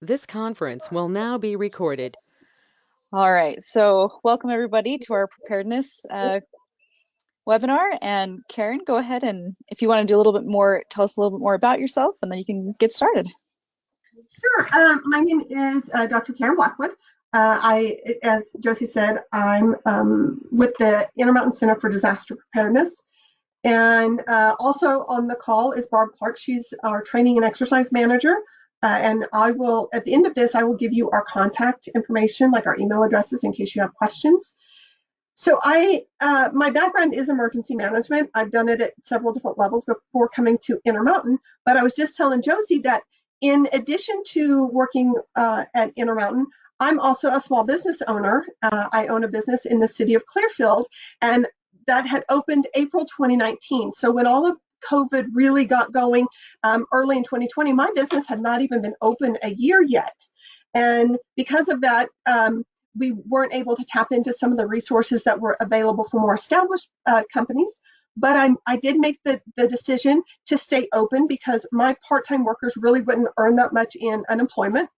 This conference will now be recorded. All right, so welcome everybody to our preparedness webinar. And Karen, go ahead, and if you want to do a little bit more, tell us a little bit more about yourself, and then you can get started. Sure. My name is Dr. Karen Blackwood. As Josie said, I'm with the Intermountain Center for Disaster Preparedness. And also on the call is Barb Clark. She's our training and exercise manager. And I will, at the end of this, I will give you our contact information, like our email addresses, in case you have questions. So my background is emergency management. I've done it at several different levels before coming to Intermountain. But I was just telling Josie that in addition to working at Intermountain, I'm also a small business owner. I own a business in the city of Clearfield, and that had opened April 2019. So when all of COVID really got going early in 2020, my business had not even been open a year yet. And because of that, we weren't able to tap into some of the resources that were available for more established companies. But I did make the decision to stay open because my part-time workers really wouldn't earn that much in unemployment.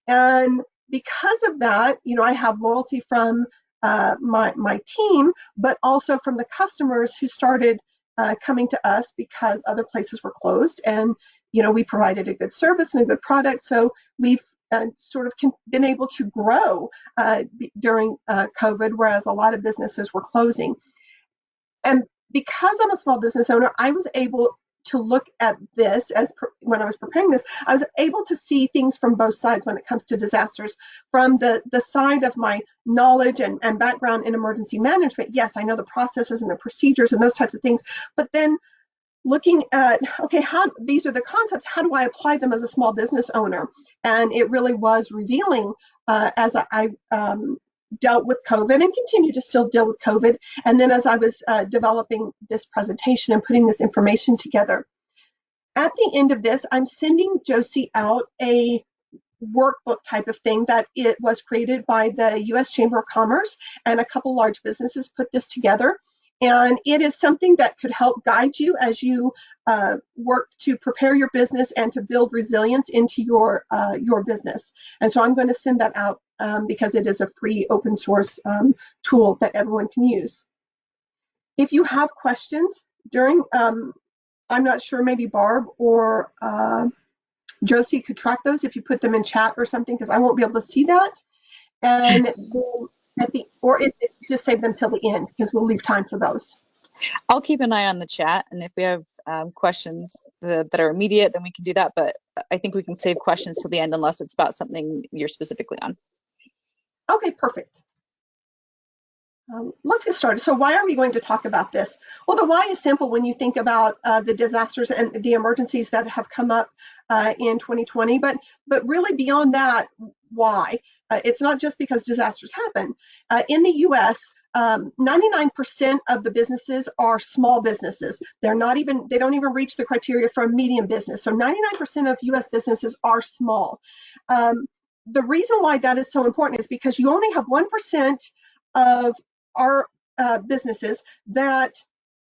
And because of that, I have loyalty from my team, but also from the customers who started coming to us because other places were closed. And, we provided a good service and a good product. So we've sort of been able to grow during COVID, whereas a lot of businesses were closing. And because I'm a small business owner, I was able to look at this when I was preparing this, I was able to see things from both sides when it comes to disasters. From the side of my knowledge and background in emergency management, yes, I know the processes and the procedures and those types of things, but then looking at, okay, these are the concepts, how do I apply them as a small business owner? And it really was revealing as I dealt with COVID and continue to still deal with COVID. And then as I was developing this presentation and putting this information together, at the end of this, I'm sending Josie out a workbook type of thing that it was created by the U.S. Chamber of Commerce, and a couple large businesses put this together. And it is something that could help guide you as you work to prepare your business and to build resilience into your business. And so I'm going to send that out because it is a free open source tool that everyone can use. If you have questions during, I'm not sure, maybe Barb or Josie could track those if you put them in chat or something, because I won't be able to see that. And then just save them till the end, because we'll leave time for those. I'll keep an eye on the chat, and if we have questions that are immediate, then we can do that. But I think we can save questions till the end unless it's about something you're specifically on. Okay, perfect. Let's get started. So why are we going to talk about this? Well, the why is simple when you think about the disasters and the emergencies that have come up in 2020, but really beyond that, why? It's not just because disasters happen. In the US, 99% of the businesses are small businesses. They don't even reach the criteria for a medium business. So 99% of US businesses are small. The reason why that is so important is because you only have 1% of our businesses that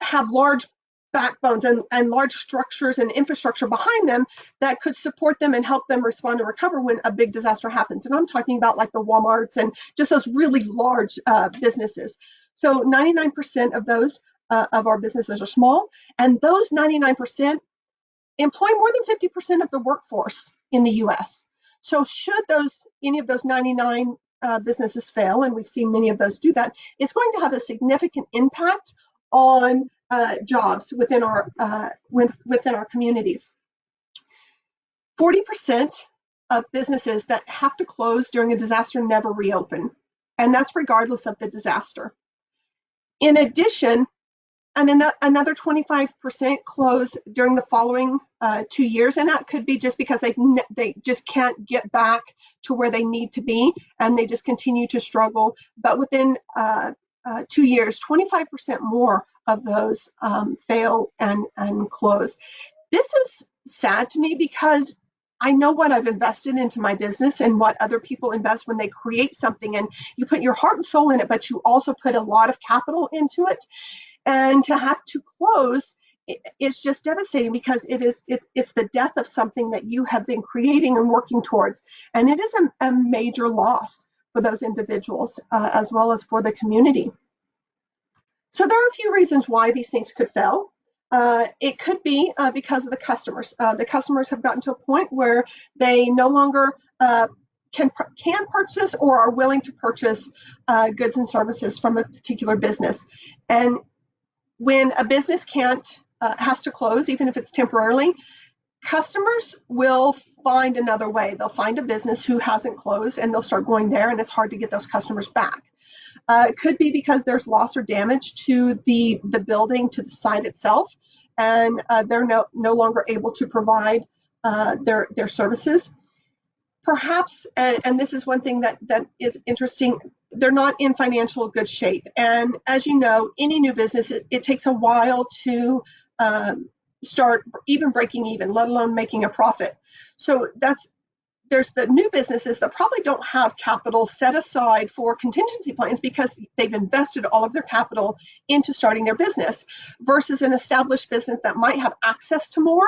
have large backbones and large structures and infrastructure behind them that could support them and help them respond and recover when a big disaster happens. And I'm talking about like the Walmarts and just those really large businesses. So 99% of those of our businesses are small, and those 99% employ more than 50% of the workforce in the US. So should any of those 99 businesses fail, and we've seen many of those do that, it's going to have a significant impact on jobs within our communities. 40% of businesses that have to close during a disaster never reopen, and that's regardless of the disaster. In addition, another 25% close during the following 2 years, and that could be just because they just can't get back to where they need to be, and they just continue to struggle. But within 2 years, 25% more of those fail and close. This is sad to me because I know what I've invested into my business and what other people invest when they create something, and you put your heart and soul in it, but you also put a lot of capital into it. And to have to close it's just devastating because it's the death of something that you have been creating and working towards, and it is a major loss for those individuals as well as for the community. So there are a few reasons why these things could fail. It could be because of the customers. The customers have gotten to a point where they no longer can purchase or are willing to purchase goods and services from a particular business. And when a business has to close, even if it's temporarily, customers will find another way. They'll find a business who hasn't closed and they'll start going there, and it's hard to get those customers back. It could be because there's loss or damage to the building, to the site itself, and they're no longer able to provide their services. Perhaps, and this is one thing that is interesting, they're not in financial good shape. And as you know, any new business, it takes a while to start even breaking even, let alone making a profit. So there's the new businesses that probably don't have capital set aside for contingency plans because they've invested all of their capital into starting their business, versus an established business that might have access to more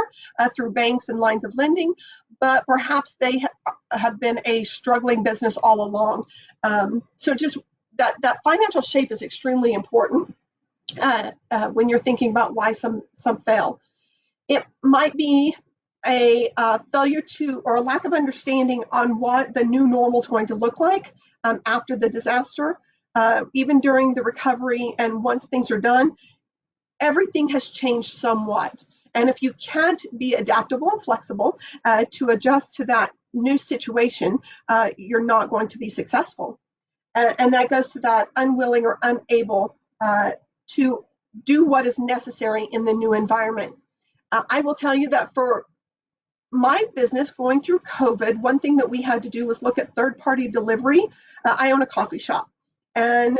through banks and lines of lending, but perhaps they have been a struggling business all along. So just that financial shape is extremely important when you're thinking about why some fail. It might be a failure to, or a lack of understanding on what the new normal is going to look like after the disaster. Even during the recovery and once things are done, everything has changed somewhat. And if you can't be adaptable and flexible to adjust to that new situation, you're not going to be successful. And that goes to that unwilling or unable to do what is necessary in the new environment. I will tell you that for my business going through COVID, one thing that we had to do was look at third-party delivery. I own a coffee shop, and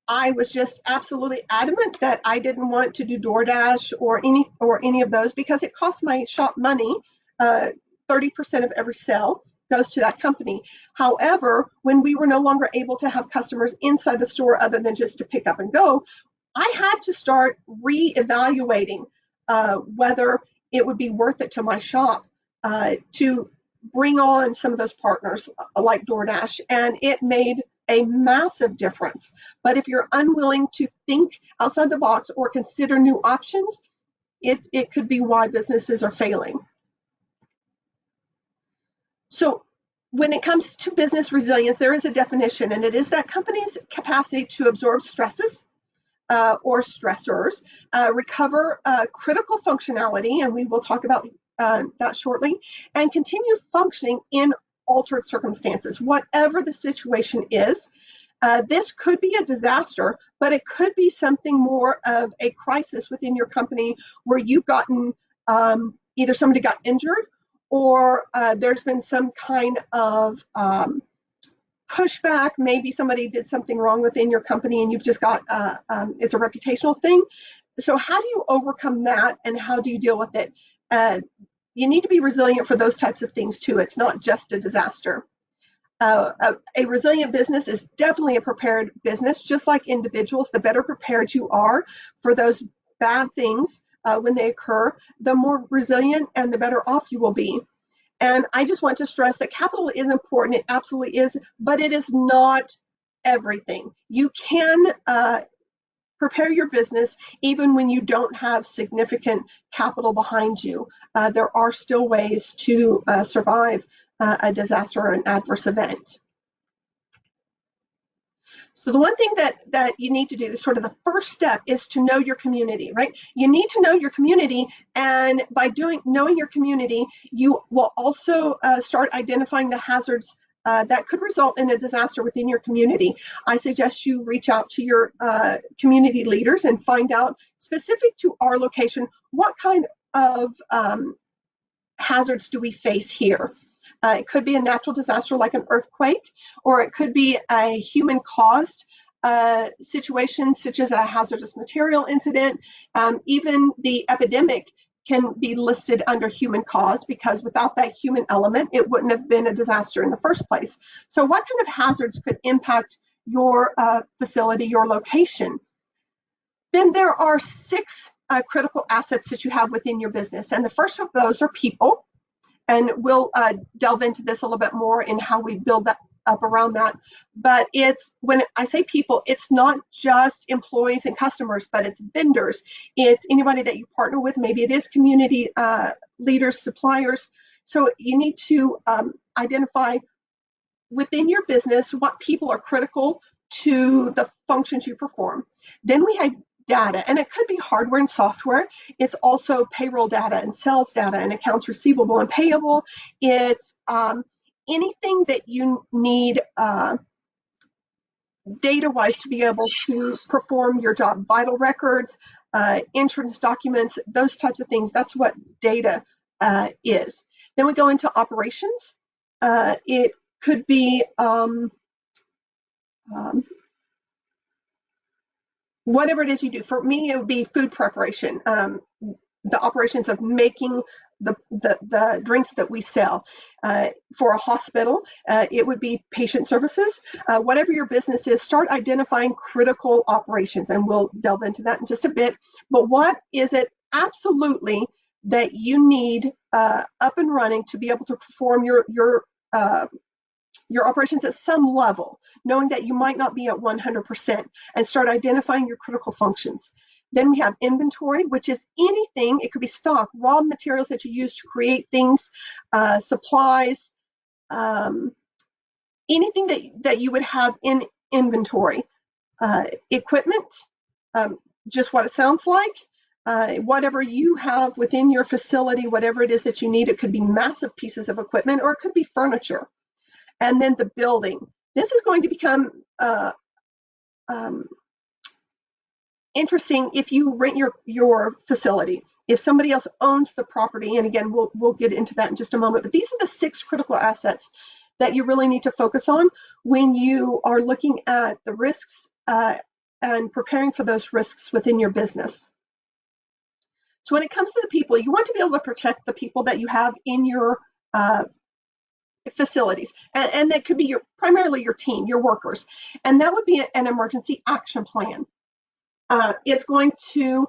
I was just absolutely adamant that I didn't want to do DoorDash or any of those because it costs my shop money. 30% of every sale goes to that company. However, when we were no longer able to have customers inside the store other than just to pick up and go, I had to start reevaluating whether it would be worth it to my shop to bring on some of those partners like DoorDash, and it made a massive difference. But if you're unwilling to think outside the box or consider new options, it could be why businesses are failing. So when it comes to business resilience, there is a definition, and it is that company's capacity to absorb stresses or stressors, recover critical functionality, and we will talk about that shortly, and continue functioning in altered circumstances, whatever the situation is. This could be a disaster, but it could be something more of a crisis within your company where you've gotten either somebody got injured or there's been some kind of pushback. Maybe somebody did something wrong within your company and you've just got, it's a reputational thing. So how do you overcome that and how do you deal with it? You need to be resilient for those types of things too. It's not just a disaster. A resilient business is definitely a prepared business. Just like individuals, the better prepared you are for those bad things when they occur, the more resilient and the better off you will be. And I just want to stress that capital is important. It absolutely is, but it is not everything. You can prepare your business even when you don't have significant capital behind you. There are still ways to survive a disaster or an adverse event. So the one thing that you need to do, sort of the first step, is to know your community, right? You need to know your community, and by knowing your community, you will also start identifying the hazards that could result in a disaster within your community. I suggest you reach out to your community leaders and find out, specific to our location, what kind of hazards do we face here? It could be a natural disaster like an earthquake, or it could be a human-caused situation such as a hazardous material incident. Even the epidemic can be listed under human cause, because without that human element, it wouldn't have been a disaster in the first place. So what kind of hazards could impact your facility, your location? Then there are 6 critical assets that you have within your business. And the first of those are people. And we'll delve into this a little bit more in how we build that up around that. But it's, when I say people, it's not just employees and customers, but it's vendors. It's anybody that you partner with. Maybe it is community leaders, suppliers. So you need to identify within your business what people are critical to the functions you perform. Then we have data, and it could be hardware and software. It's also payroll data and sales data and accounts receivable and payable. It's anything that you need data-wise to be able to perform your job. Vital records, insurance documents, those types of things. That's what data is. Then we go into operations. It could be whatever it is you do. For me, it would be food preparation, the operations of making the drinks that we sell. For a hospital, it would be patient services. Whatever your business is, start identifying critical operations, and we'll delve into that in just a bit. But what is it absolutely that you need up and running to be able to perform your operations at some level, knowing that you might not be at 100%, and start identifying your critical functions. Then we have inventory, which is anything, it could be stock, raw materials that you use to create things, supplies, anything that you would have in inventory. Equipment, just what it sounds like. Whatever you have within your facility, whatever it is that you need, it could be massive pieces of equipment, or it could be furniture. And then the building. This is going to become interesting if you rent your facility. If somebody else owns the property, and again, we'll get into that in just a moment, but these are the 6 critical assets that you really need to focus on when you are looking at the risks and preparing for those risks within your business. So when it comes to the people, you want to be able to protect the people that you have in your facilities, and that could be primarily your team, your workers, and that would be an emergency action plan. It's going to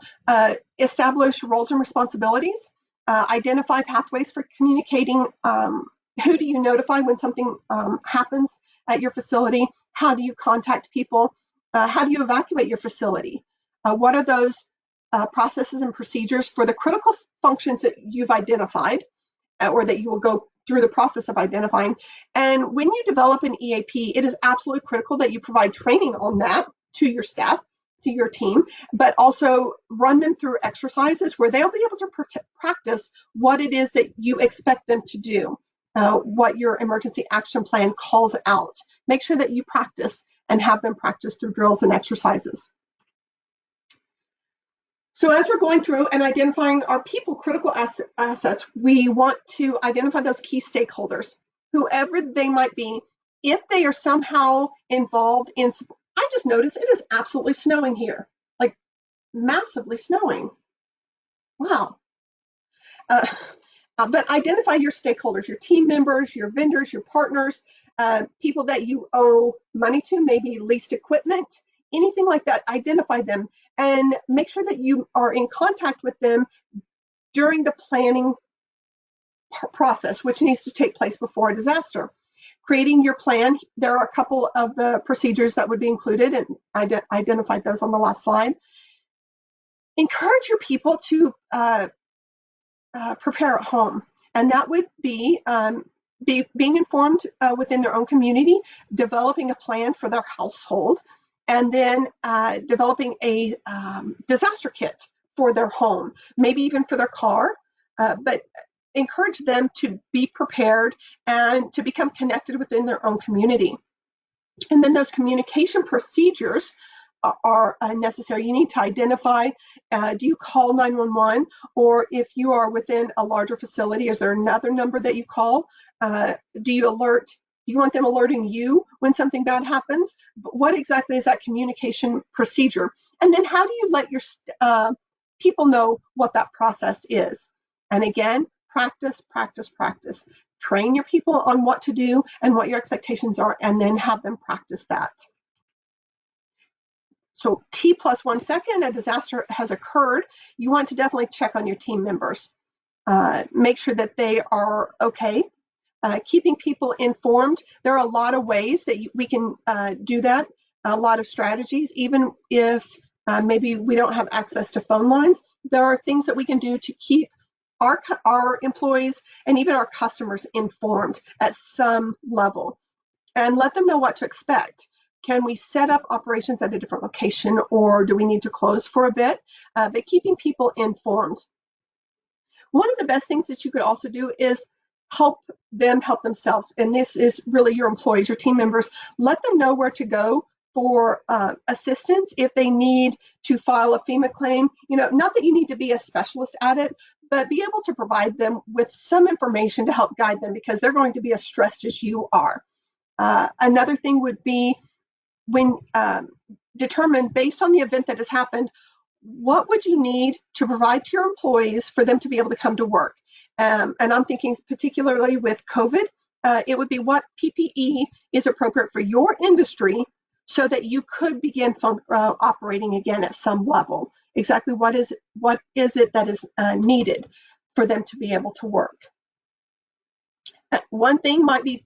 establish roles and responsibilities, identify pathways for communicating. Who do you notify when something happens at your facility? How do you contact people? How do you evacuate your facility? What are those processes and procedures for the critical functions that you've identified, or that you will go through the process of identifying? And when you develop an EAP, it is absolutely critical that you provide training on that to your staff, to your team, but also run them through exercises where they'll be able to practice what it is that you expect them to do, what your emergency action plan calls out. Make sure that you practice and have them practice through drills and exercises. So as we're going through and identifying our people critical assets, we want to identify those key stakeholders, whoever they might be. If they are somehow involved in, I just noticed it is absolutely snowing here, like massively snowing. Wow. But identify your stakeholders, your team members, your vendors, your partners, people that you owe money to, maybe leased equipment, anything like that. Identify them and make sure that you are in contact with them during the planning process, which needs to take place before a disaster. Creating your plan, there are a couple of the procedures that would be included, and I identified those on the last slide. Encourage your people to prepare at home, and that would be being informed within their own community, developing a plan for their household, and then developing a disaster kit for their home, maybe even for their car, but encourage them to be prepared and to become connected within their own community. And then those communication procedures are necessary. You need to identify, do you call 911, or if you are within a larger facility, is there another number that you call? Do you want them alerting you when something bad happens? What exactly is that communication procedure? And then how do you let your people know what that process is? And again, practice, practice, practice. Train your people on what to do and what your expectations are, and then have them practice that. So T plus 1 second, a disaster has occurred. You want to definitely check on your team members. Make sure that they are okay. Keeping people informed. There are a lot of ways that we can do that, a lot of strategies. Even if maybe we don't have access to phone lines, there are things that we can do to keep our employees and even our customers informed at some level and let them know what to expect. Can we set up operations at a different location, or do we need to close for a bit? But keeping people informed. One of the best things that you could also do is help them help themselves. And this is really your employees, your team members. Let them know where to go for assistance if they need to file a FEMA claim. Not that you need to be a specialist at it, but be able to provide them with some information to help guide them, because they're going to be as stressed as you are. Another thing would be when determine, based on the event that has happened, what would you need to provide to your employees for them to be able to come to work? And I'm thinking particularly with COVID, it would be what PPE is appropriate for your industry so that you could begin operating again at some level. Exactly what is it that is needed for them to be able to work? One thing might be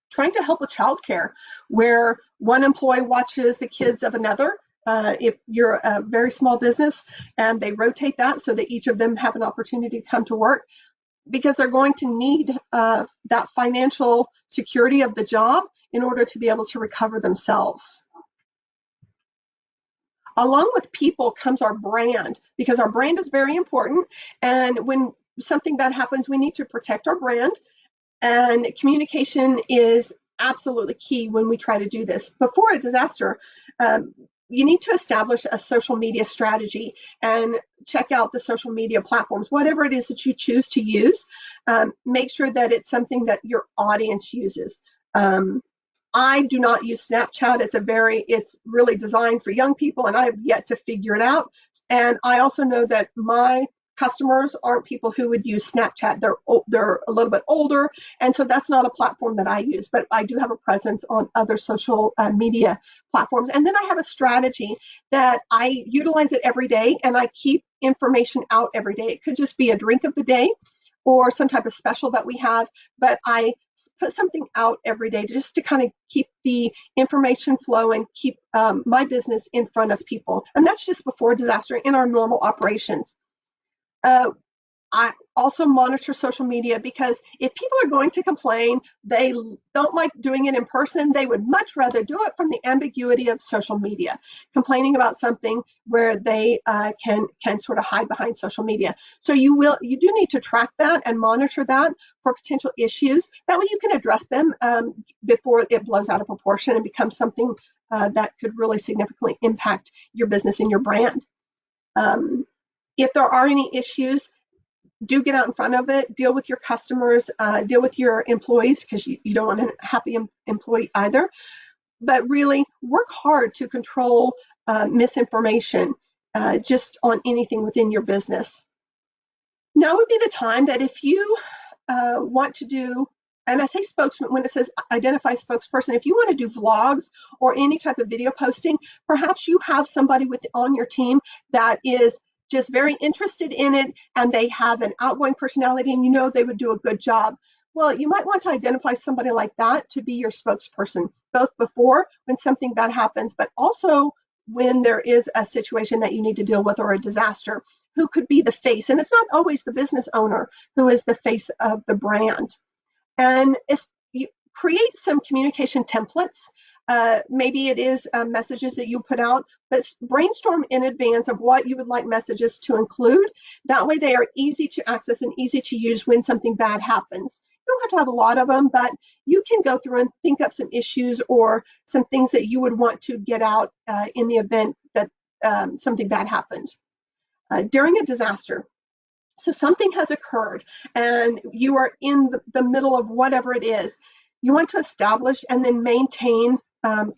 trying to help with childcare, where one employee watches the kids of another. If you're a very small business, and they rotate that so that each of them have an opportunity to come to work, because they're going to need that financial security of the job in order to be able to recover themselves. Along with people comes our brand, because our brand is very important. And when something bad happens, we need to protect our brand. And communication is absolutely key when we try to do this. Before a disaster, you need to establish a social media strategy and check out the social media platforms, whatever it is that you choose to use. Make sure that it's something that your audience uses. I do not use Snapchat. It's really designed for young people, and I have yet to figure it out. And I also know that my customers aren't people who would use Snapchat. They're a little bit older, and so that's not a platform that I use, but I do have a presence on other social media platforms. And then I have a strategy that I utilize it every day, and I keep information out every day. It could just be a drink of the day or some type of special that we have, but I put something out every day just to kind of keep the information flow and keep my business in front of people. And that's just before disaster in our normal operations. I also monitor social media, because if people are going to complain, they don't like doing it in person. They would much rather do it from the ambiguity of social media, complaining about something where they can sort of hide behind social media. So you do need to track that and monitor that for potential issues. That way you can address them before it blows out of proportion and becomes something that could really significantly impact your business and your brand. If there are any issues, do get out in front of it, deal with your customers, deal with your employees, because you don't want a happy employee either. But really work hard to control misinformation just on anything within your business. Now would be the time that if you want to do, and I say spokesman when it says identify spokesperson, if you want to do vlogs or any type of video posting, perhaps you have somebody on your team that is just very interested in it, and they have an outgoing personality, and they would do a good job. Well, you might want to identify somebody like that to be your spokesperson, both before when something bad happens, but also when there is a situation that you need to deal with, or a disaster, who could be the face. And it's not always the business owner who is the face of the brand. And you create some communication templates. Maybe it is messages that you put out, but brainstorm in advance of what you would like messages to include. That way they are easy to access and easy to use when something bad happens. You don't have to have a lot of them, but you can go through and think up some issues or some things that you would want to get out in the event that something bad happened. During a disaster, so something has occurred and you are in the middle of whatever it is, you want to establish and then maintain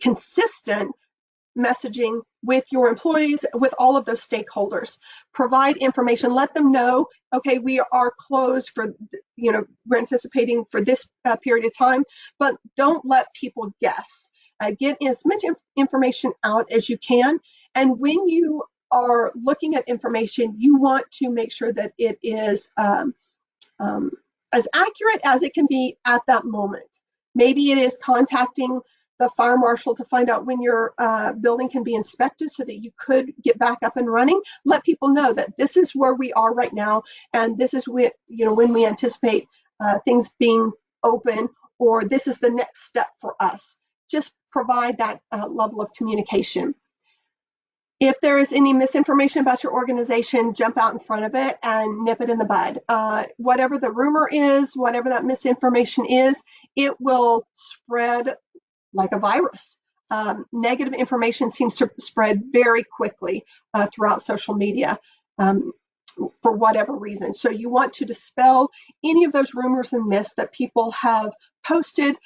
consistent messaging with your employees, with all of those stakeholders. Provide information, let them know, okay, we are closed for, we're anticipating for this period of time, but don't let people guess. Get as much information out as you can. And when you are looking at information, you want to make sure that it is as accurate as it can be at that moment. Maybe it is contacting the fire marshal to find out when your building can be inspected so that you could get back up and running. Let people know that this is where we are right now, and this is when, when we anticipate things being open, or this is the next step for us. Just provide that level of communication. If there is any misinformation about your organization, jump out in front of it and nip it in the bud. Whatever the rumor is, whatever that misinformation is, it will spread like a virus. Negative information seems to spread very quickly throughout social media for whatever reason. So you want to dispel any of those rumors and myths that people have posted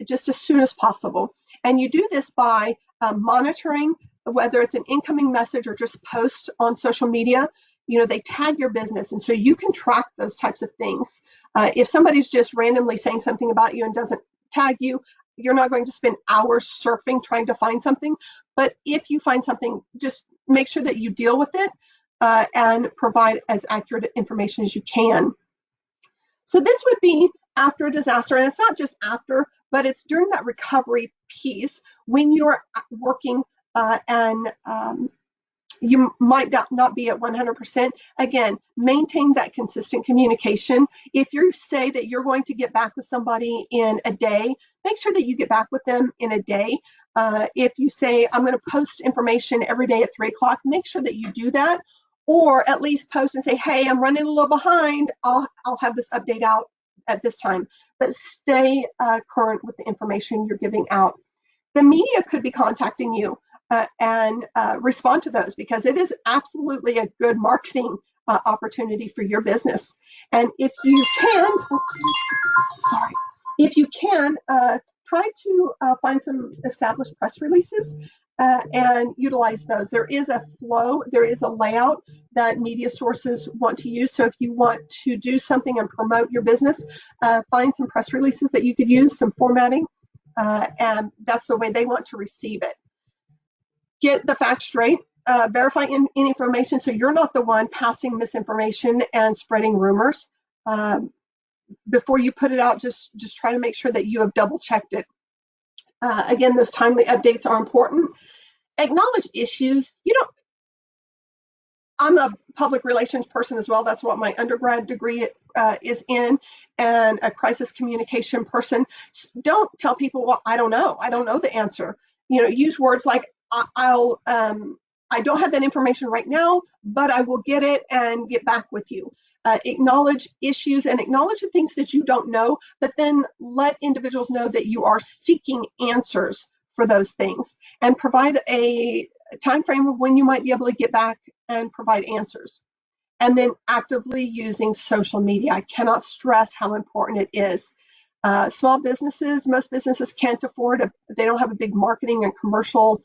just as soon as possible. And you do this by monitoring, whether it's an incoming message or just posts on social media. They tag your business, and so you can track those types of things. If somebody's just randomly saying something about you and doesn't tag you, you're not going to spend hours surfing trying to find something. But if you find something, just make sure that you deal with it and provide as accurate information as you can. So this would be after a disaster, and it's not just after, but it's during that recovery piece when you're working and you might not be at 100%. Again, maintain that consistent communication. If you say that you're going to get back with somebody in a day, make sure that you get back with them in a day. If you say, I'm going to post information every day at 3 o'clock, make sure that you do that. Or at least post and say, hey, I'm running a little behind. I'll have this update out at this time. But stay current with the information you're giving out. The media could be contacting you and respond to those, because it is absolutely a good marketing opportunity for your business. And if you can, try to find some established press releases and utilize those. There is a flow, there is a layout that media sources want to use. So if you want to do something and promote your business, find some press releases that you could use, some formatting, and that's the way they want to receive it. Get the facts straight, verify any information so you're not the one passing misinformation and spreading rumors. Before you put it out, just try to make sure that you have double checked it. Again, those timely updates are important. Acknowledge issues. I'm a public relations person as well. That's what my undergrad degree is in, and a crisis communication person. Don't tell people, well, I don't know the answer. Use words like, I don't have that information right now, but I will get it and get back with you. Acknowledge issues and acknowledge the things that you don't know, but then let individuals know that you are seeking answers for those things, and provide a time frame of when you might be able to get back and provide answers. And then actively using social media. I cannot stress how important it is. Small businesses, most businesses can't afford they don't have a big marketing and commercial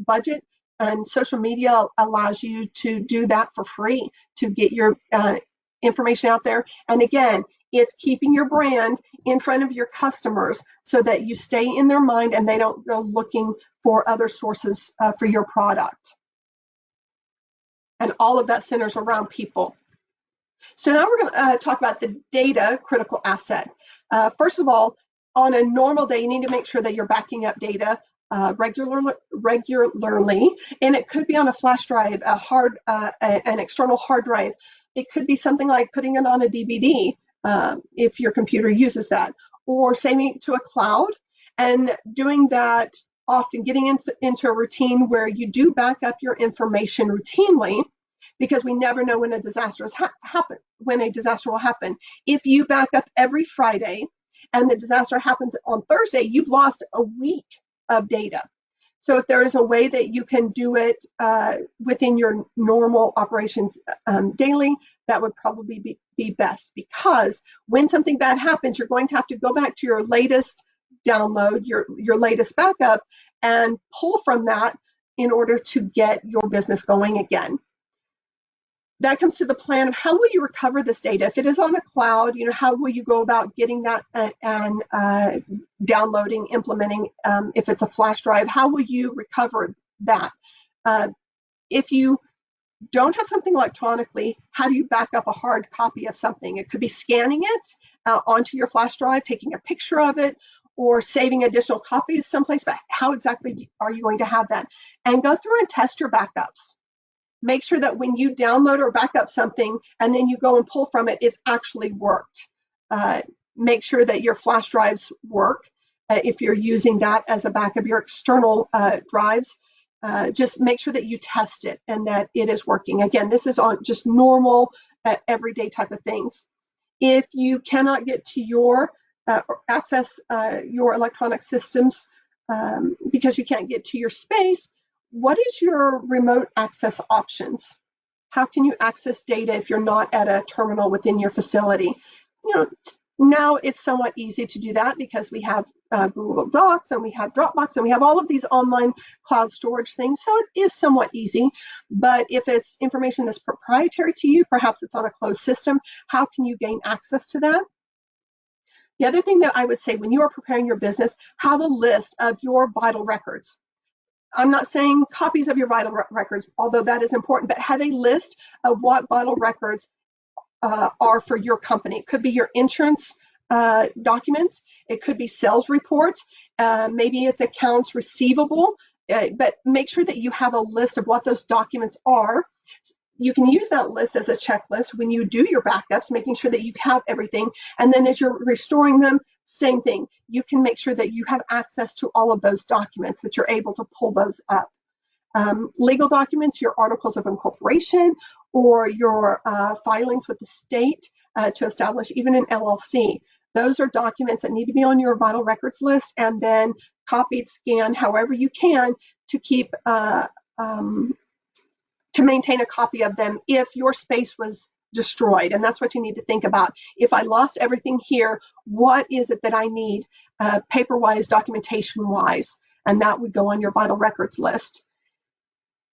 budget, and social media allows you to do that for free, to get your information out there. And again, it's keeping your brand in front of your customers so that you stay in their mind and they don't go looking for other sources for your product. And all of that centers around people. So now we're going to talk about the data critical asset. First of all, on a normal day, you need to make sure that you're backing up data regularly, and it could be on a flash drive, an external hard drive. It could be something like putting it on a DVD if your computer uses that, or saving it to a cloud, and doing that often, getting into a routine where you do back up your information routinely, because we never know when a disaster will happen. If you back up every Friday and the disaster happens on Thursday, you've lost a week of data. So if there is a way that you can do it within your normal operations daily, that would probably be best, because when something bad happens, you're going to have to go back to your latest download, your latest backup, and pull from that in order to get your business going again. that comes to the plan of how will you recover this data. If it is on a cloud, how will you go about getting that and downloading, implementing. If it's a flash drive, how will you recover that? If you don't have something electronically, how do you back up a hard copy of something? It could be scanning it onto your flash drive, taking a picture of it, or saving additional copies someplace, but how exactly are you going to have that? And go through and test your backups. Make sure that when you download or back up something and then you go and pull from it, it's actually worked. Make sure that your flash drives work. If you're using that as a backup, your external drives, just make sure that you test it and that it is working. Again, this is on just normal, everyday type of things. If you cannot get to your access your electronic systems because you can't get to your space, what is your remote access options? How can you access data if you're not at a terminal within your facility? Now it's somewhat easy to do that because we have Google Docs and we have Dropbox and we have all of these online cloud storage things. So it is somewhat easy. But if it's information that's proprietary to you, perhaps it's on a closed system, how can you gain access to that? The other thing that I would say when you are preparing your business, have a list of your vital records. I'm not saying copies of your vital records, although that is important, but have a list of what vital records are for your company. It could be your insurance documents. It could be sales reports. Maybe it's accounts receivable, but make sure that you have a list of what those documents are. You can use that list as a checklist when you do your backups, making sure that you have everything. And then as you're restoring them, same thing. You can make sure that you have access to all of those documents, that you're able to pull those up. Legal documents, your articles of incorporation, or your filings with the state to establish even an LLC. Those are documents that need to be on your vital records list and then copied, scanned, however you can to keep to maintain a copy of them if your space was destroyed. And that's what you need to think about. If I lost everything here, what is it that I need paper-wise, documentation-wise? And that would go on your vital records list.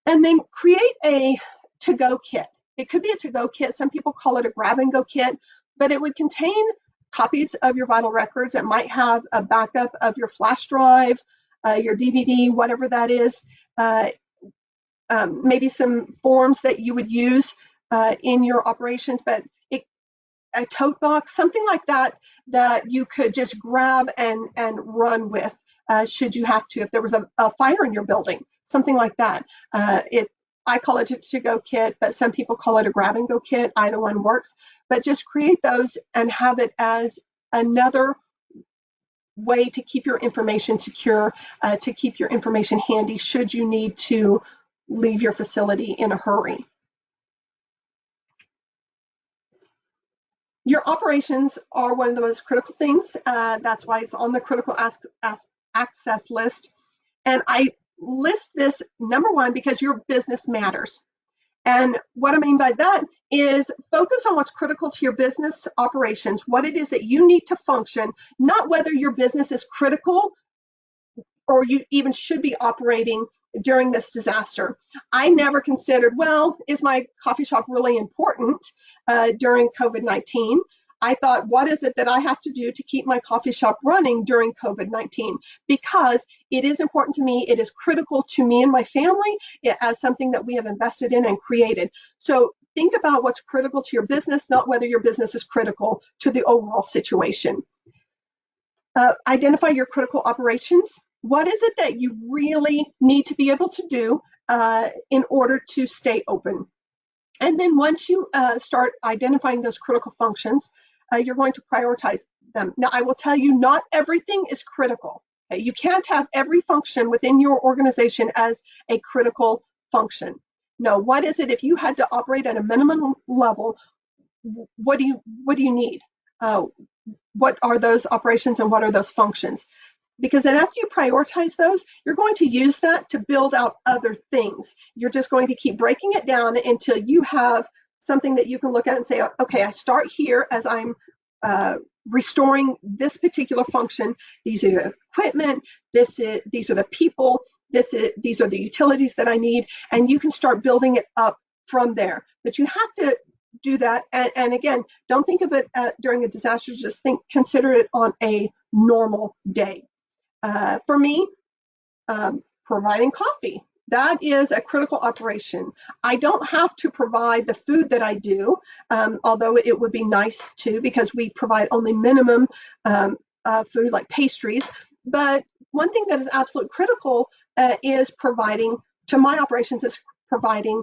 And then create a to-go kit. It could be a to-go kit. Some people call it a grab-and-go kit, but it would contain copies of your vital records. It might have a backup of your flash drive, your DVD, whatever that is. Maybe some forms that you would use in your operations, but a tote box, something like that, that you could just grab and run with should you have to. If there was a fire in your building, something like that. I call it a to-go kit, but some people call it a grab-and-go kit. Either one works. But just create those and have it as another way to keep your information secure, to keep your information handy should you need to leave your facility in a hurry. Your operations are one of the most critical things. That's why it's on the critical access list. And I list this number one because your business matters. And what I mean by that is focus on what's critical to your business operations, what it is that you need to function, not whether your business is critical or you even should be operating during this disaster. I never considered, well, is my coffee shop really important during COVID-19? I thought, what is it that I have to do to keep my coffee shop running during COVID-19? Because it is important to me. It is critical to me and my family as something that we have invested in and created. So think about what's critical to your business, not whether your business is critical to the overall situation. Identify your critical operations. What is it that you really need to be able to do in order to stay open? And then once you start identifying those critical functions, you're going to prioritize them. Now, I will tell you, not everything is critical. Okay? You can't have every function within your organization as a critical function. No, what is it if you had to operate at a minimum level? What do you need? What are those operations and what are those functions? Because then after you prioritize those, you're going to use that to build out other things. You're just going to keep breaking it down until you have something that you can look at and say, okay, I start here as I'm restoring this particular function. These are the equipment, these are the people, these are the utilities that I need, and you can start building it up from there. But you have to do that. And again, don't think of it during a disaster. Just consider it on a normal day. For me, providing coffee. That is a critical operation. I don't have to provide the food that I do, although it would be nice to, because we provide only minimum food like pastries. But one thing that is absolutely critical is providing, to my operations, is providing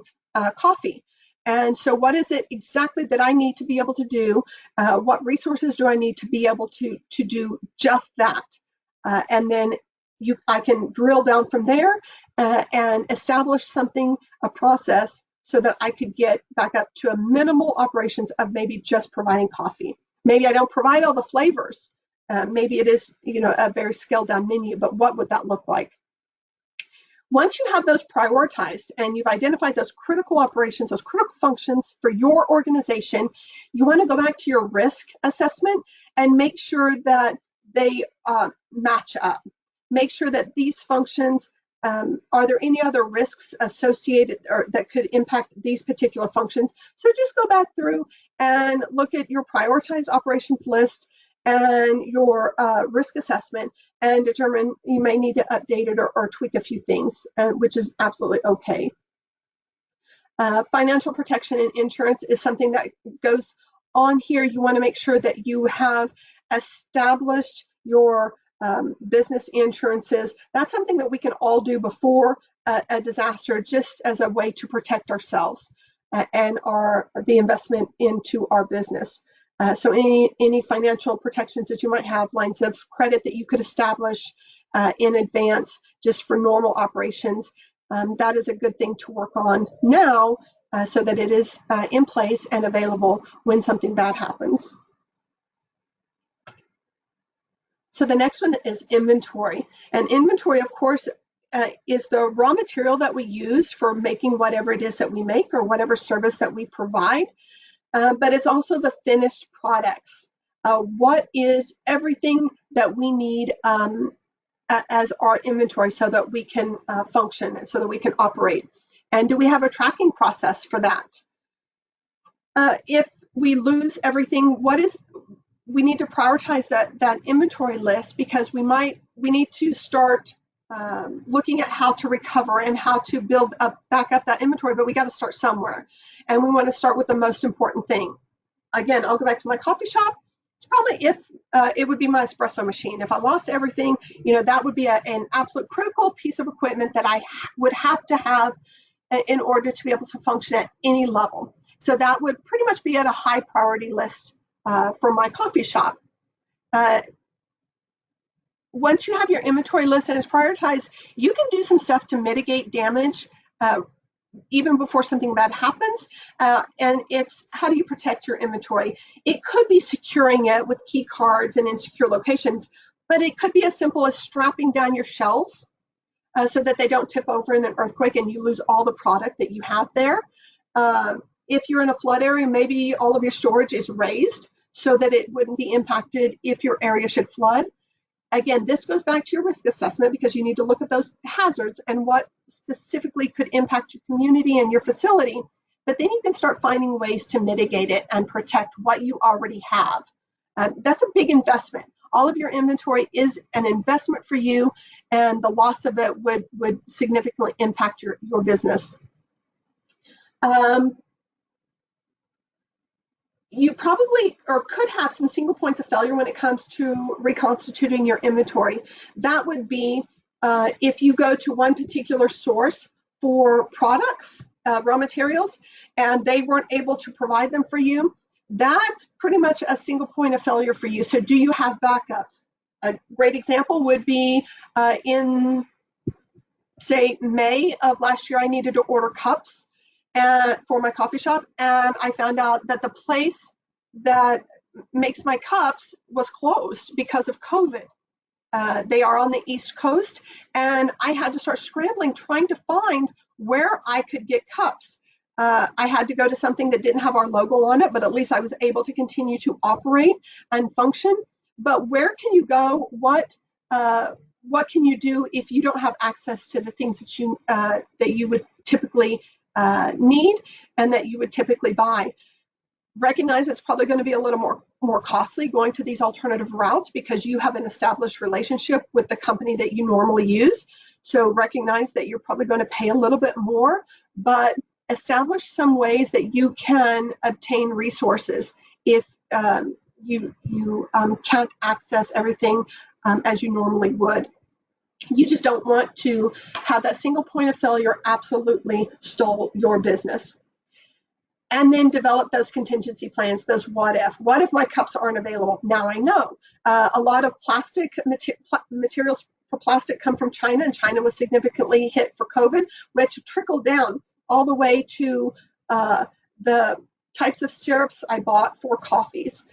coffee. And so what is it exactly that I need to be able to do? What resources do I need to be able to do just that? And then I can drill down from there and establish something, a process, so that I could get back up to a minimal operations of maybe just providing coffee. Maybe I don't provide all the flavors. Maybe it is, a very scaled down menu, but what would that look like? Once you have those prioritized and you've identified those critical operations, those critical functions for your organization, you want to go back to your risk assessment and make sure that they match up. Make sure that these functions, are there any other risks associated or that could impact these particular functions? So just go back through and look at your prioritized operations list and your risk assessment and determine you may need to update it or tweak a few things, which is absolutely okay. Financial protection and insurance is something that goes on here. You want to make sure that you have established your business insurances. That's something that we can all do before a disaster, just as a way to protect ourselves and the investment into our business. So any financial protections that you might have, lines of credit that you could establish in advance just for normal operations, that is a good thing to work on now so that it is in place and available when something bad happens. So the next one is inventory. And inventory, of course, is the raw material that we use for making whatever it is that we make or whatever service that we provide. But it's also the finished products. What is everything that we need as our inventory so that we can function, so that we can operate? And do we have a tracking process for that? If we lose everything, we need to prioritize that inventory list, because we need to start looking at how to recover and how to build back up that inventory, but we got to start somewhere. And we want to start with the most important thing. Again, I'll go back to my coffee shop. It's probably it would be my espresso machine. If I lost everything, that would be an absolute critical piece of equipment that I would have to have in order to be able to function at any level. So that would pretty much be at a high priority list for my coffee shop. Once you have your inventory list and it's prioritized, you can do some stuff to mitigate damage even before something bad happens. And it's, how do you protect your inventory? It could be securing it with key cards and in secure locations, but it could be as simple as strapping down your shelves so that they don't tip over in an earthquake and you lose all the product that you have there. If you're in a flood area, maybe all of your storage is raised so that it wouldn't be impacted if your area should flood. Again, this goes back to your risk assessment, because you need to look at those hazards and what specifically could impact your community and your facility. But then you can start finding ways to mitigate it and protect what you already have. That's a big investment. All of your inventory is an investment for you, and the loss of it would significantly impact your business. You probably or could have some single points of failure when it comes to reconstituting your inventory. That would be if you go to one particular source for products, raw materials, and they weren't able to provide them for you. That's pretty much a single point of failure for you. So do you have backups? A great example would be in, say, May of last year, I needed to order cups for my coffee shop, and I found out that the place that makes my cups was closed because of COVID. They are on the East Coast, and I had to start scrambling trying to find where I could get cups. I had to go to something that didn't have our logo on it, but at least I was able to continue to operate and function. But where can you go? What can you do if you don't have access to the things that you would typically need and that you would typically buy. Recognize it's probably going to be a little more costly going to these alternative routes because you have an established relationship with the company that you normally use. So recognize that you're probably going to pay a little bit more, but establish some ways that you can obtain resources if you can't access everything as you normally would. You just don't want to have that single point of failure absolutely stall your business. And then develop those contingency plans, those what if my cups aren't available? Now I know. A lot of plastic materials for plastic come from China, and China was significantly hit for COVID, which trickled down all the way to the types of syrups I bought for coffees.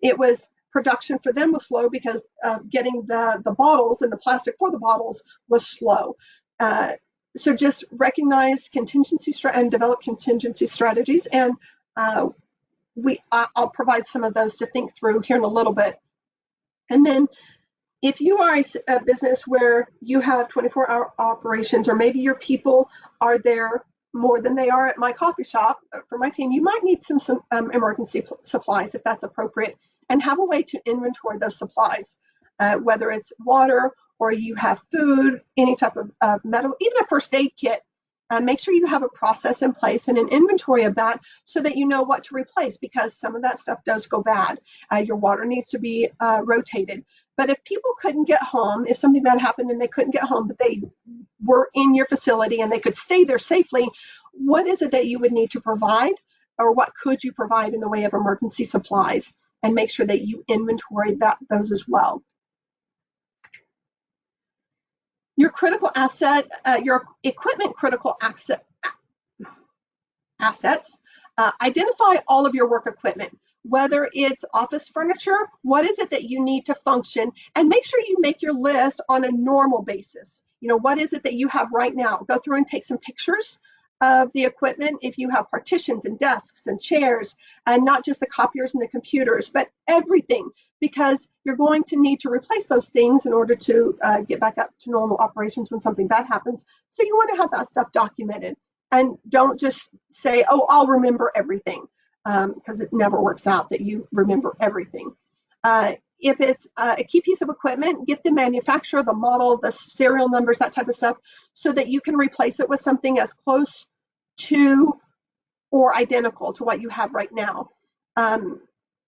It was production for them was slow because getting the bottles and the plastic for the bottles was slow. So just recognize contingency and develop contingency strategies, and I'll provide some of those to think through here in a little bit. And then if you are a business where you have 24-hour operations, or maybe your people are there more than they are at my coffee shop for my team, you might need some emergency supplies if that's appropriate, and have a way to inventory those supplies, whether it's water or you have food, any type of medical, even a first aid kit. Make sure you have a process in place and an inventory of that so that you know what to replace, because some of that stuff does go bad. Your water needs to be rotated. But if people couldn't get home, if something bad happened and they couldn't get home, but they were in your facility and they could stay there safely, what is it that you would need to provide, or what could you provide in the way of emergency supplies? And make sure that you inventory those as well. Your critical asset, your equipment critical assets, identify all of your work equipment, whether it's office furniture, what is it that you need to function, and make sure you make your list on a normal basis. You know, what is it that you have right now? Go through and take some pictures of the equipment. If you have partitions and desks and chairs, and not just the copiers and the computers, but everything, because you're going to need to replace those things in order to get back up to normal operations when something bad happens. So you want to have that stuff documented, and don't just say, oh, I'll remember everything, because it never works out that you remember everything. If it's a key piece of equipment, get the manufacturer, the model, the serial numbers, that type of stuff, so that you can replace it with something as close to or identical to what you have right now.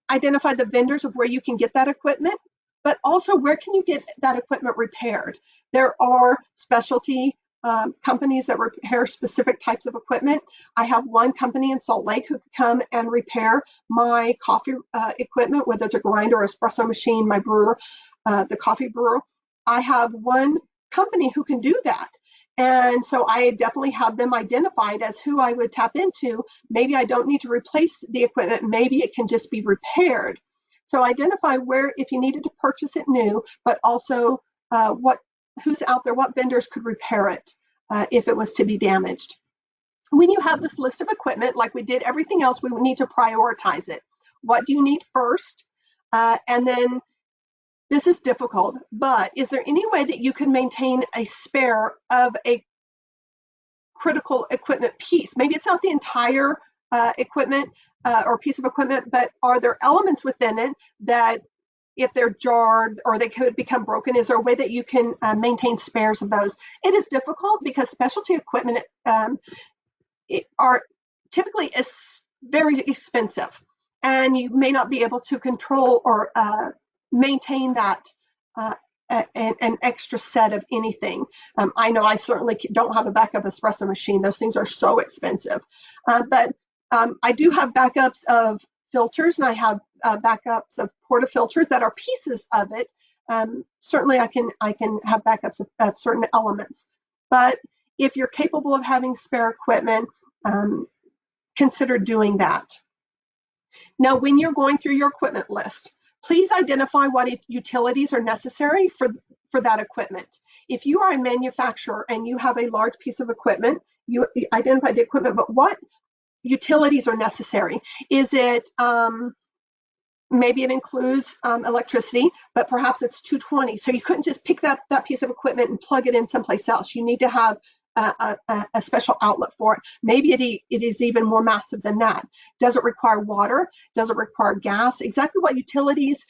Identify the vendors of where you can get that equipment, but also where can you get that equipment repaired. There are specialty companies that repair specific types of equipment. I have one company in Salt Lake who could come and repair my coffee equipment, whether it's a grinder or espresso machine, my brewer, the coffee brewer. I have one company who can do that. And so I definitely have them identified as who I would tap into. Maybe I don't need to replace the equipment. Maybe it can just be repaired. So identify where, if you needed to purchase it new, but also who's out there, what vendors could repair it if it was to be damaged. When you have this list of equipment, like we did everything else, we would need to prioritize it. What do you need first? And then, this is difficult, but is there any way that you can maintain a spare of a critical equipment piece? Maybe it's not the entire equipment or piece of equipment, but are there elements within it that, if they're jarred or they could become broken, is there a way that you can maintain spares of those? It is difficult because specialty equipment are typically very expensive, and you may not be able to control or maintain that an extra set of anything. I know I certainly don't have a backup espresso machine. Those things are so expensive. But I do have backups of filters, and I have backups of portafilters that are pieces of it. Certainly I can have backups of certain elements. But if you're capable of having spare equipment, consider doing that. Now, when you're going through your equipment list, please identify what utilities are necessary for that equipment. If you are a manufacturer and you have a large piece of equipment, you identify the equipment, but what utilities are necessary? Is it, maybe it includes electricity, but perhaps it's 220. So you couldn't just pick that piece of equipment and plug it in someplace else. You need to have a special outlet for it. Maybe it is even more massive than that. Does it require water? Does it require gas? Exactly what utilities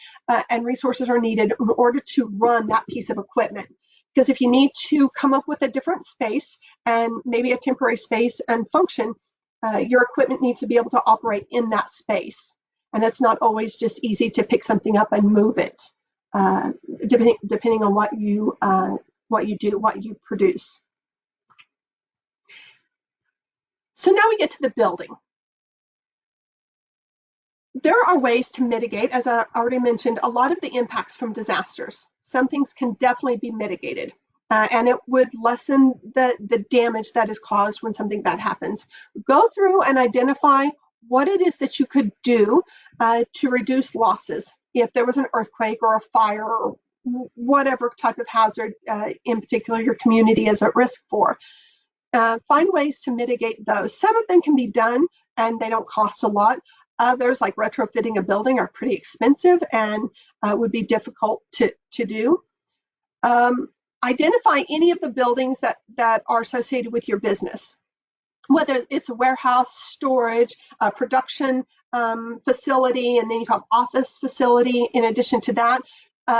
and resources are needed in order to run that piece of equipment. Because if you need to come up with a different space and maybe a temporary space and function, your equipment needs to be able to operate in that space. And it's not always just easy to pick something up and move it, depending on what you do, what you produce. So now we get to the building. There are ways to mitigate, as I already mentioned, a lot of the impacts from disasters. Some things can definitely be mitigated, and it would lessen the damage that is caused when something bad happens. Go through and identify what it is that you could do to reduce losses. If there was an earthquake or a fire or whatever type of hazard in particular your community is at risk for. Find ways to mitigate those. Some of them can be done and they don't cost a lot. Others, like retrofitting a building, are pretty expensive and would be difficult to do. Identify any of the buildings that are associated with your business, whether it's a warehouse, storage, a production facility, and then you have office facility in addition to that.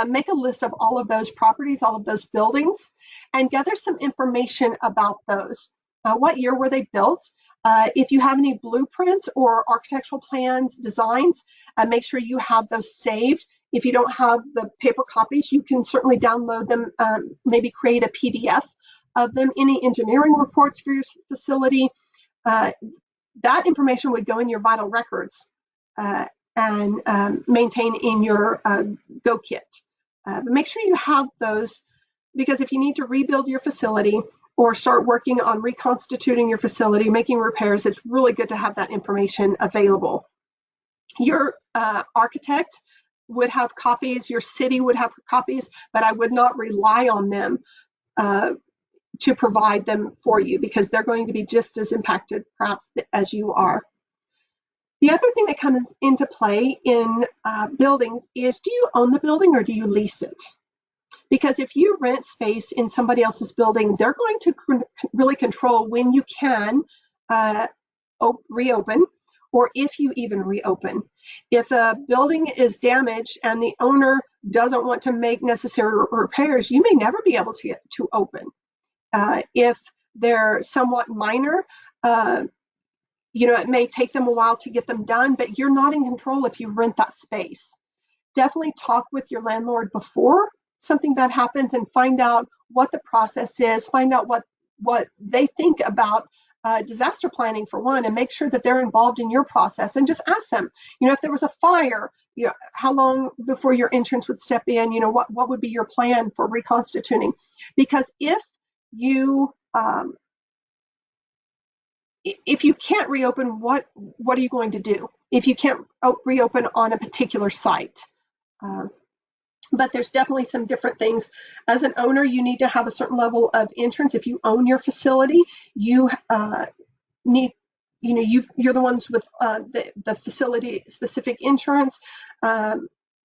Make a list of all of those properties, all of those buildings, and gather some information about those. What year were they built? If you have any blueprints or architectural plans, designs, make sure you have those saved. If you don't have the paper copies, you can certainly download them, maybe create a PDF of them. Any engineering reports for your facility, that information would go in your vital records and maintain in your Go Kit. But make sure you have those, because if you need to rebuild your facility or start working on reconstituting your facility, making repairs, it's really good to have that information available. Your architect would have copies, your city would have copies, but I would not rely on them to provide them for you, because they're going to be just as impacted perhaps as you are. The other thing that comes into play in buildings is, do you own the building or do you lease it? Because if you rent space in somebody else's building, they're going to really control when you can reopen, or if you even reopen. If a building is damaged and the owner doesn't want to make necessary repairs, you may never be able to get to open. If they're somewhat minor, it may take them a while to get them done, but you're not in control if you rent that space. Definitely talk with your landlord before something bad happens and find out what the process is, find out what they think about disaster planning for one, and make sure that they're involved in your process, and just ask them, if there was a fire, how long before your insurance would step in, what would be your plan for reconstituting? Because if you can't reopen, what are you going to do if you can't reopen on a particular site? But there's definitely some different things. As an owner, you need to have a certain level of insurance. If you own your facility, you need, you're the ones with the facility specific insurance.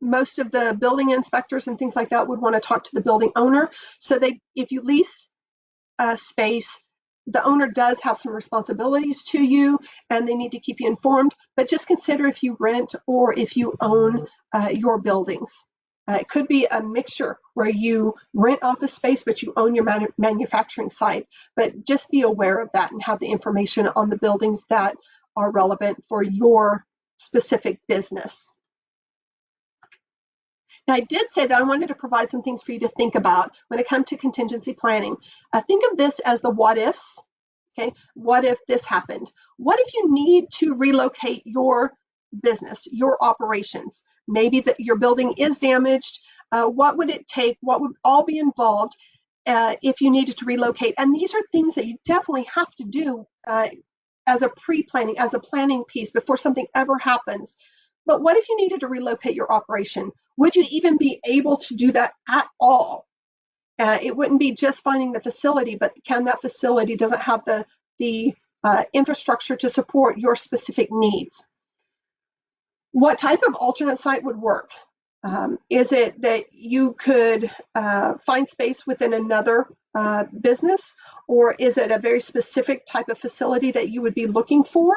Most of the building inspectors and things like that would want to talk to the building owner. So if you lease a space, the owner does have some responsibilities to you, and they need to keep you informed. But just consider if you rent or if you own your buildings. It could be a mixture where you rent office space, but you own your manufacturing site. But just be aware of that and have the information on the buildings that are relevant for your specific business. Now, I did say that I wanted to provide some things for you to think about when it comes to contingency planning. Think of this as the what ifs. Okay, what if this happened? What if you need to relocate your business, your operations? Maybe that your building is damaged. What would it take? What would all be involved if you needed to relocate? And these are things that you definitely have to do as a pre-planning, as a planning piece before something ever happens. But what if you needed to relocate your operation? Would you even be able to do that at all? It wouldn't be just finding the facility, but can that facility doesn't have the infrastructure to support your specific needs? What type of alternate site would work? Is it that you could find space within another business, or is it a very specific type of facility that you would be looking for?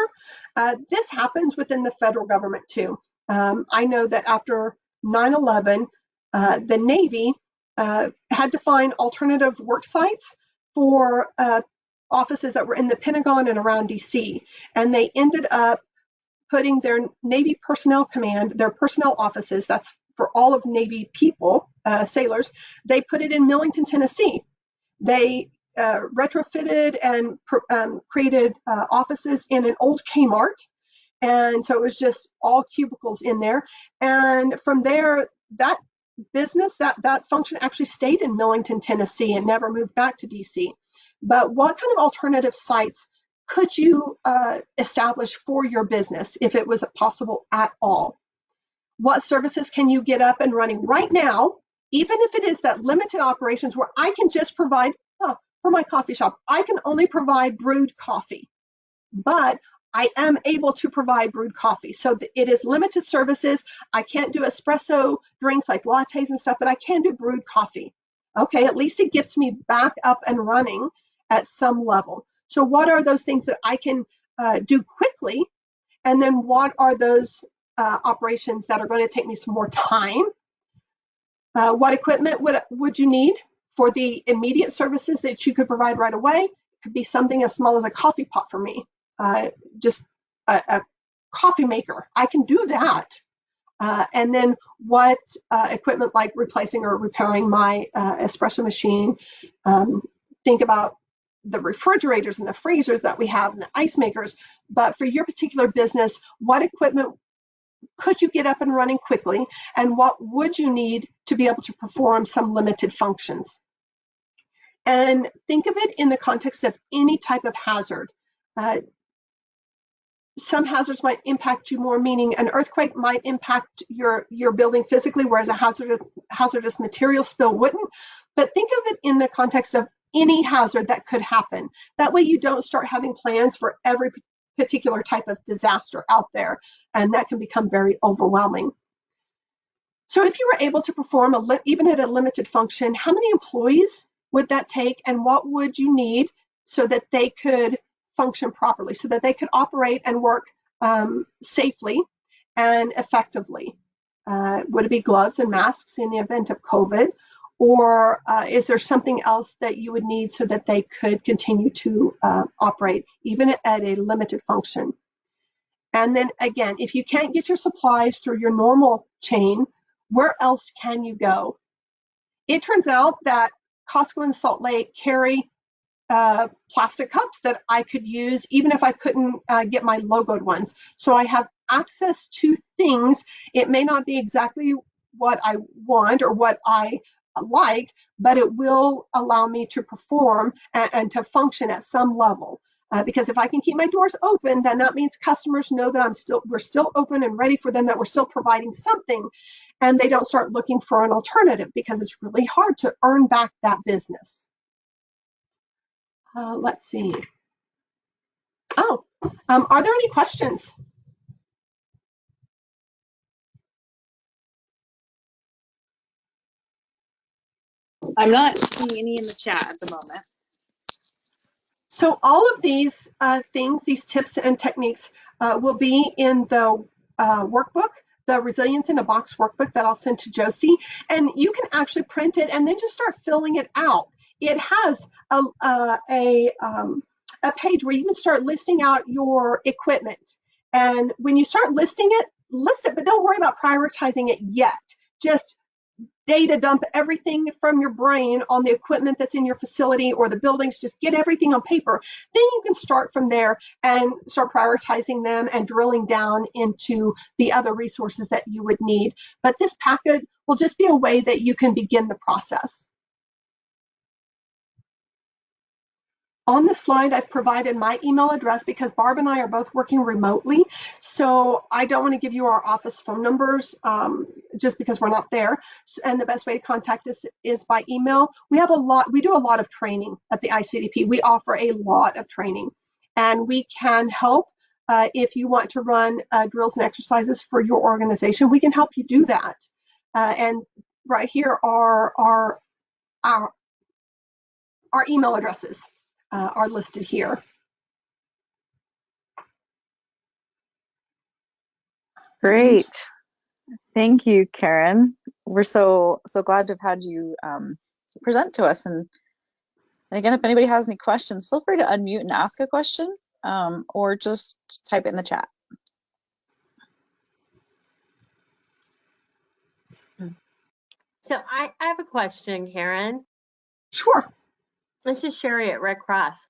This happens within the federal government too. I know that after 9/11, the Navy had to find alternative work sites for offices that were in the Pentagon and around DC, and they ended up putting their Navy Personnel Command, their personnel offices, that's for all of Navy people, sailors, they put it in Millington, Tennessee. They retrofitted and created offices in an old Kmart. And so it was just all cubicles in there. And from there, that business, that function actually stayed in Millington, Tennessee and never moved back to DC. But what kind of alternative sites could you establish for your business if it was possible at all? What services can you get up and running right now, even if it is that limited operations where I can just provide, for my coffee shop, I can only provide brewed coffee, but I am able to provide brewed coffee. So it is limited services. I can't do espresso drinks like lattes and stuff, but I can do brewed coffee. Okay, at least it gets me back up and running at some level. So what are those things that I can do quickly? And then what are those operations that are going to take me some more time? What equipment would you need for the immediate services that you could provide right away? It could be something as small as a coffee pot for me, just a coffee maker. I can do that. And then what equipment like replacing or repairing my espresso machine? Think about the refrigerators and the freezers that we have and the ice makers. But for your particular business, what equipment could you get up and running quickly? And what would you need to be able to perform some limited functions? And think of it in the context of any type of hazard. Some hazards might impact you more, meaning an earthquake might impact your building physically, whereas a hazardous material spill wouldn't. But think of it in the context of any hazard that could happen. That way you don't start having plans for every particular type of disaster out there, and that can become very overwhelming. So if you were able to perform even at a limited function, how many employees would that take, and what would you need so that they could function properly, so that they could operate and work safely and effectively? Would it be gloves and masks in the event of COVID? Or is there something else that you would need so that they could continue to operate, even at a limited function? And then again, if you can't get your supplies through your normal chain, where else can you go? It turns out that Costco and Salt Lake carry plastic cups that I could use even if I couldn't get my logoed ones. So I have access to things. It may not be exactly what I want or what I like, but it will allow me to perform and to function at some level. Because if I can keep my doors open, then that means customers know that we're still open and ready for them, that we're still providing something, and they don't start looking for an alternative because it's really hard to earn back that business. Let's see. Oh, are there any questions? I'm not seeing any in the chat at the moment. So all of these things, these tips and techniques will be in the workbook, the Resilience in a Box workbook that I'll send to Josie. And you can actually print it and then just start filling it out. It has a page where you can start listing out your equipment. And when you start listing it, list it, but don't worry about prioritizing it yet. Just data dump everything from your brain on the equipment that's in your facility or the buildings. Just get everything on paper. Then you can start from there and start prioritizing them and drilling down into the other resources that you would need. But this packet will just be a way that you can begin the process. On the slide, I've provided my email address because Barb and I are both working remotely. So I don't want to give you our office phone numbers just because we're not there. And the best way to contact us is by email. We do a lot of training at the ICDP. We offer a lot of training, and we can help if you want to run drills and exercises for your organization. We can help you do that. And right here are our email addresses are listed here. Great. Thank you, Karen. We're so glad to have had you present to us. And again, if anybody has any questions, feel free to unmute and ask a question, or just type it in the chat. So I have a question, Karen. Sure. This is Sherry at Red Cross.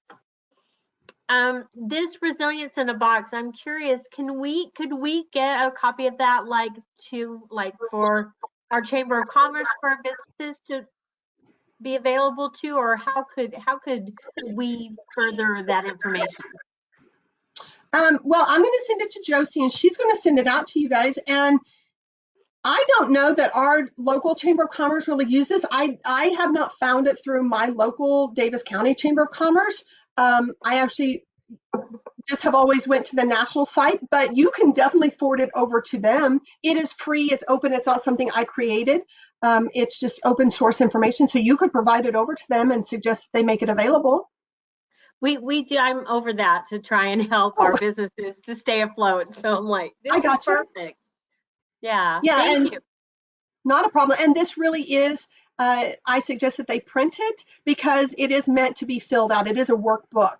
This resilience in a box, I'm curious, could we get a copy of that, for our Chamber of Commerce, for our businesses to be available to, or how could we further that information? Well, I'm going to send it to Josie, and she's going to send it out to you guys. And I don't know that our local Chamber of Commerce really use this. I have not found it through my local Davis County Chamber of Commerce. I actually just have always went to the national site, but you can definitely forward it over to them. It is free, it's open, it's not something I created. It's just open source information, so you could provide it over to them and suggest that they make it available. We do. I'm over that to try and help our businesses to stay afloat. So I'm like, this I got is you. perfect. Yeah. Yeah, Thank you. Not a problem. And this really is, I suggest that they print it because it is meant to be filled out. It is a workbook.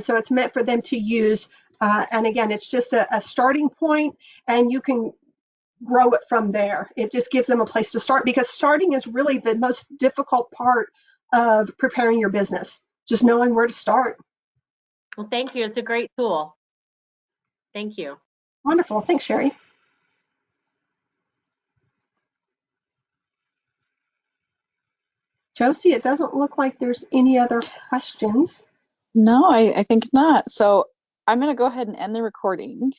So it's meant for them to use. And again, it's just a starting point, and you can grow it from there. It just gives them a place to start, because starting is really the most difficult part of preparing your business, just knowing where to start. Well, thank you. It's a great tool. Thank you. Wonderful. Thanks, Sherry. Josie, it doesn't look like there's any other questions. No, I think not. So I'm going to go ahead and end the recording.